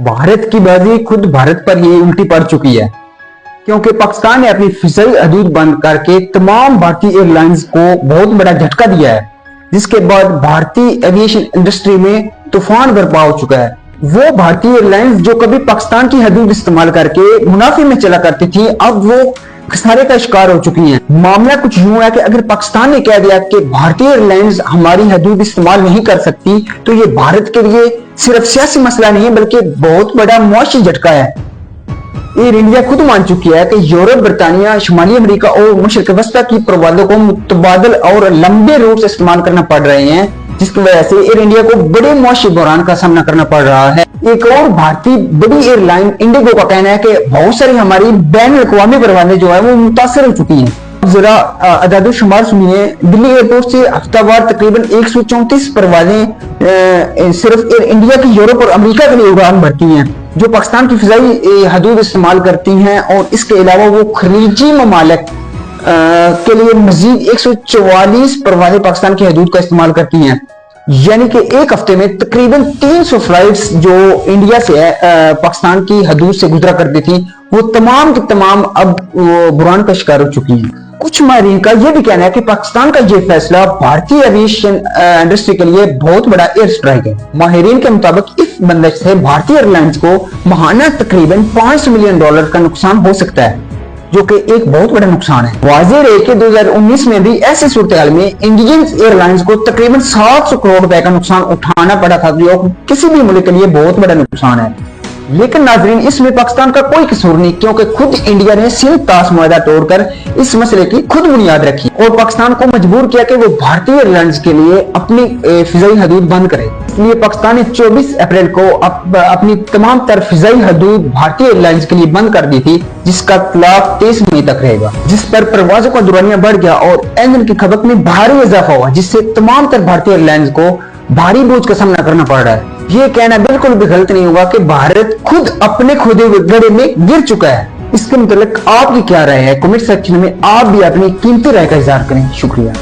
भारत की बाजी खुद भारत पर ही उल्टी पड़ चुकी है, क्योंकि पाकिस्तान ने अपनी फिजाई हदूद बंद करके तमाम भारतीय एयरलाइंस को बहुत बड़ा झटका दिया है, जिसके बाद भारतीय एविएशन इंडस्ट्री में तूफान बर्पा हो चुका है। वो भारतीय एयरलाइंस जो कभी पाकिस्तान की हदूद इस्तेमाल करके मुनाफे में चला करती थी, अब वो खसारे का शिकार हो चुकी हैं। मामला कुछ यूं है कि अगर पाकिस्तान ने कह दिया कि भारतीय एयरलाइंस हमारी हदूद इस्तेमाल नहीं कर सकती, तो ये भारत के लिए सिर्फ सियासी मसला नहीं है बल्कि बहुत बड़ा मुआशी झटका है। एयर इंडिया खुद मान चुकी है कि यूरोप, बरतानिया, शुमाली अमेरिका और मशरिक वस्ता की परवाज़ों को मुतबादल और लंबे रूट से इस्तेमाल करना पड़ रहे हैं, जिसकी वजह से एयर इंडिया को बड़े मुआशी बहरान का सामना करना पड़ रहा है। एक और भारतीय बड़ी एयरलाइन इंडिगो का कहना है कि बहुत सारी हमारी बैन अवी परवाजें जो है वो मुतासर हो चुकी हैं। जरा अदाद शुमार सुनिए। दिल्ली एयरपोर्ट से हफ्तावार तकरीबन 134 परवाजें सिर्फ एयर इंडिया की यूरोप और अमेरिका के लिए उड़ान भरती हैं, जो पाकिस्तान की फिजाई हदूद इस्तेमाल करती हैं, और इसके अलावा वो खलीजी ममालिक के लिए मजीद 144 परवाजें पाकिस्तान की हदूद का इस्तेमाल करती हैं। यानी कि एक हफ्ते में तकरीबन 300 फ्लाइट्स जो इंडिया से पाकिस्तान की हदूद से गुजरा करती थी, वो तमाम की तमाम अब बुरान का शिकार हो चुकी हैं। कुछ माहिरीन का यह भी कहना है कि पाकिस्तान का यह फैसला भारतीय एविएशन इंडस्ट्री के लिए बहुत बड़ा एयर स्ट्राइक है। माहिरीन के मुताबिक इस बंदिश से भारतीय एयरलाइंस को माहाना तकरीबन $500 मिलियन का नुकसान हो सकता है, जो कि एक बहुत बड़ा नुकसान है। वाज़ेह रहे कि 2019 में भी ऐसी सूरत में इंडियन एयरलाइंस को तकरीबन 700 करोड़ रुपए का नुकसान उठाना पड़ा था, जो किसी भी मुल्क के लिए बहुत बड़ा नुकसान है। लेकिन नाजरीन, इसमें पाकिस्तान का कोई कसूर नहीं, क्योंकि खुद इंडिया ने सिंध ताश मुआहदा तोड़कर इस मसले की खुद बुनियाद रखी और पाकिस्तान को मजबूर किया कि वो भारतीय एयरलाइंस के लिए अपनी फिजाई हदूद बंद करे। इसलिए पाकिस्तान ने 24 अप्रैल को अपनी तमाम तर फिजाई हदूद भारतीय एयरलाइंस के लिए बंद कर दी थी, जिसका खिलाफ 23 मई तक रहेगा, जिस पर परवाजों का दुरानिया बढ़ गया और ईंधन की खपत में भारी इजाफा हुआ, जिससे तमाम तर भारतीय एयरलाइंस को भारी बोझ का सामना करना पड़ रहा है। ये कहना बिल्कुल भी गलत नहीं होगा कि भारत खुद अपने खुदे गड्ढे में गिर चुका है। इसके मुताबिक आपकी क्या राय है? कमेंट सेक्शन में आप भी अपनी कीमती राय का इज़हार करें। शुक्रिया।